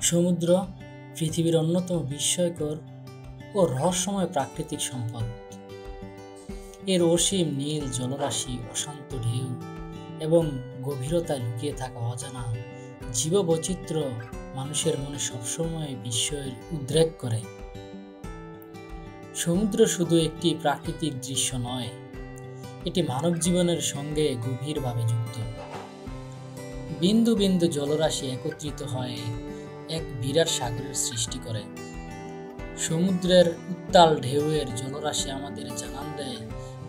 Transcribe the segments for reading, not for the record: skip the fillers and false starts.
সমুদ্র পৃথিবীর অন্যতম বিস্ময়কর ও রহস্যময় প্রাকৃতিক সম্পদ। এর অসীম নীল জলরাশি, অশান্ত ঢেউ এবং গভীরতায় লুকিয়ে থাকা অজানা জীববৈচিত্র্য মানুষের মনে সবসময় বিস্ময়ের উদ্রেক করে। সমুদ্র শুধু একটি প্রাকৃতিক দৃশ্য নয়, এটি মানব জীবনের সঙ্গে গভীরভাবে যুক্ত। বিন্দু বিন্দু জলরাশি একত্রিত হয়ে এক বিরাট সাগরের সৃষ্টি করে। সমুদ্রের উত্তাল ঢেউয়ের জলরাশি আমাদের জানান দেয়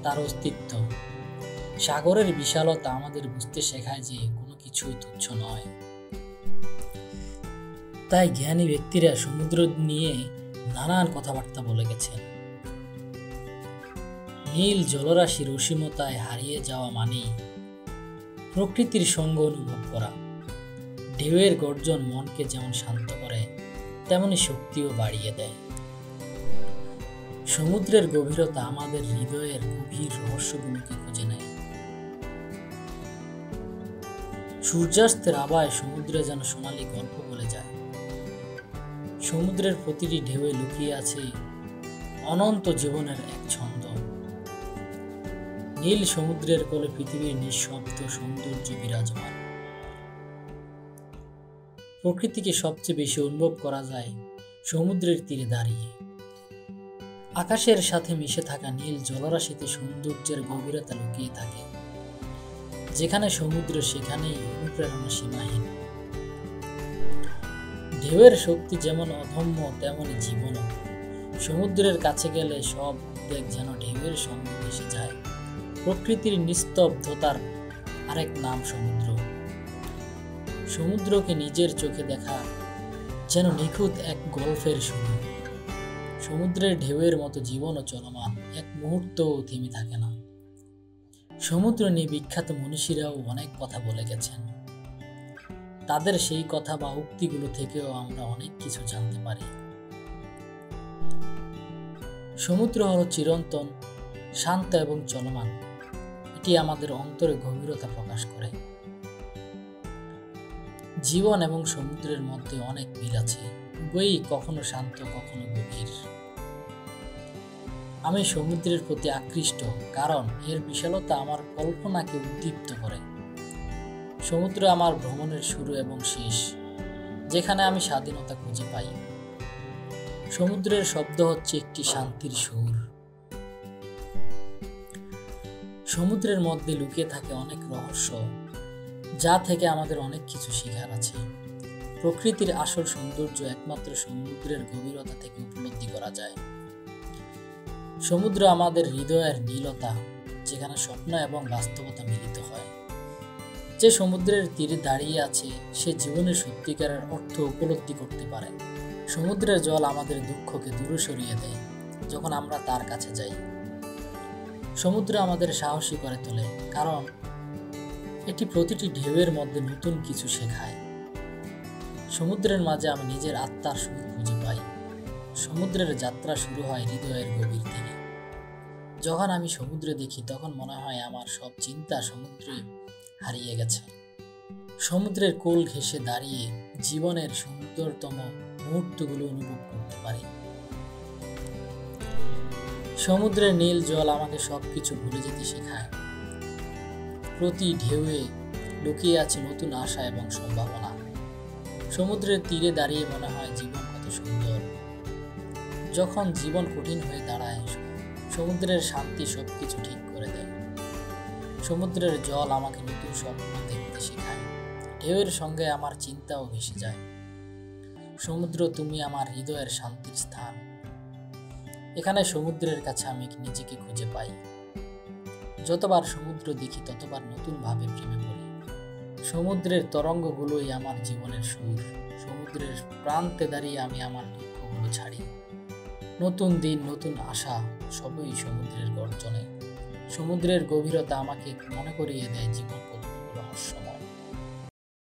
তার অস্তিত্ব। সাগরের বিশালতা আমাদের বুঝতে শেখায় যে কোনো কিছুই তুচ্ছ নয়। তাই জ্ঞানী ব্যক্তিরা সমুদ্র নিয়ে নানান কথাবার্তা বলে গেছেন। নীল জলরাশির অসীমতায় হারিয়ে যাওয়া মানে প্রকৃতির সঙ্গ অনুভব করা। ঢেউয়ের গর্জন মনকে যেমন শান্ত করে, তেমনি শক্তিও বাড়িয়ে দেয়। সমুদ্রের গভীরতা আমাদের হৃদয়ের গভীর রহস্যগুলোকে খুঁজে নেয়। সূর্যাস্তের আভায় সমুদ্রে যেন সোনালী গল্প বলে যায়। সমুদ্রের প্রতিটি ঢেউয়ে লুকিয়ে আছে অনন্ত জীবনের এক ছন্দ। নীল সমুদ্রের কোলে পৃথিবীর নিঃশব্দ সৌন্দর্য বিরাজমান। প্রকৃতিকে সবচেয়ে বেশি অনুভব করা যায় সমুদ্রের তীরে দাঁড়িয়ে। আকাশের সাথে মিশে থাকা নীল জলরাশিতে সৌন্দর্যের গভীরতা লুকিয়ে থাকে। যেখানে সমুদ্র সেখানেই অনুপ্রেরণা সীমাহীন। ঢেউয়ের শক্তি যেমন অদম্য, তেমনি জীবনও। সমুদ্রের কাছে গেলে সব উদ্বেগ যেন ঢেউয়ের সঙ্গে ভেসে যায়। প্রকৃতির নিস্তব্ধতার আরেক নাম সমুদ্র। সমুদ্রকে নিজের চোখে দেখা যেন নিখুঁত এক গল্পের শুরু। সমুদ্রের ঢেউয়ের মতো জীবনও চলমান, এক মুহূর্তও থেমে থাকে না। সমুদ্র নিয়ে বিখ্যাত মনীষীরাও অনেক কথা বলে গেছেন। তাদের সেই কথা বা উক্তিগুলো থেকেও আমরা অনেক কিছু জানতে পারি। সমুদ্র হলো চিরন্তন, শান্ত এবং চলমান। এটি আমাদের অন্তরে গভীরতা প্রকাশ করে। জীবন এবং সমুদ্রের মধ্যে অনেক মিল আছে, উভয়ই কখনো শান্ত, কখনো গভীর। আমি সমুদ্রের প্রতি আকৃষ্ট, কারণ এর বিশালতা আমার কল্পনাকে উদ্দীপ্ত করে। সমুদ্র আমার ভ্রমণের শুরু এবং শেষ, যেখানে আমি স্বাধীনতা খুঁজে পাই। সমুদ্রের শব্দ হচ্ছে একটি শান্তির সুর। সমুদ্রের মধ্যে লুকিয়ে থাকে অনেক রহস্য, যা থেকে আমাদের অনেক কিছু শেখার আছে। প্রকৃতির আসল সৌন্দর্য একমাত্র সমুদ্রের গভীরতা থেকে উপলব্ধি করা যায়। সমুদ্র আমাদের হৃদয়ের নীলতা, যেখানে স্বপ্ন এবং বাস্তবতা মিলিত হয়। যে সমুদ্রের তীরে দাঁড়িয়ে আছে, সে জীবনের সত্যিকারের অর্থ উপলব্ধি করতে পারে। সমুদ্রের জল আমাদের দুঃখকে দূরে সরিয়ে দেয় যখন আমরা তার কাছে যাই। সমুদ্র আমাদের সাহসী করে তোলে, কারণ এটি প্রতিটি ঢেউয়ের মধ্যে নতুন কিছু শেখায়। সমুদ্রের মাঝে আমি নিজের আত্মার সুর খুঁজে পাই। সমুদ্রের যাত্রা শুরু হয় হৃদয়ের গভীর থেকে। যখন আমি সমুদ্রে দেখি, তখন মনে হয় আমার সব চিন্তা সমুদ্রে হারিয়ে গেছে। সমুদ্রের কোল ঘেঁষে দাঁড়িয়ে জীবনের সুন্দরতম মুহূর্তগুলো অনুভব করতে পারি। সমুদ্রের নীল জল আমাকে সবকিছু ভুলে যেতে শেখায়। প্রতি ঢেউয়ে লুকিয়ে আছে নতুন আশা এবং সম্ভাবনা। সমুদ্রের তীরে দাঁড়িয়ে মনে হয় জীবন কত সুন্দর। যখন জীবন কঠিন হয়ে দাঁড়ায়, সমুদ্রের শান্তি সবকিছু ঠিক করে দেয়। সমুদ্রের জল আমাকে নতুন স্বপ্ন দেখতে শেখায়। ঢেউয়ের সঙ্গে আমার চিন্তাও ভেসে যায়। সমুদ্র, তুমি আমার হৃদয়ের শান্তির স্থান। এখানে সমুদ্রের কাছে আমি নিজেকে খুঁজে পাই। যতবার সমুদ্র দেখি, ততবার নতুন ভাবে প্রেমে পড়ি। সমুদ্রের তরঙ্গগুলোই আমার জীবনের সুর। সমুদ্রের প্রান্তে দাঁড়িয়ে আমি আমার দুঃখগুলো ছাড়ি। নতুন দিন, নতুন আশা, সবই সমুদ্রের গর্জনে। সমুদ্রের গভীরতা আমাকে মনে করিয়ে দেয় জীবন কতটুকু রহস্য।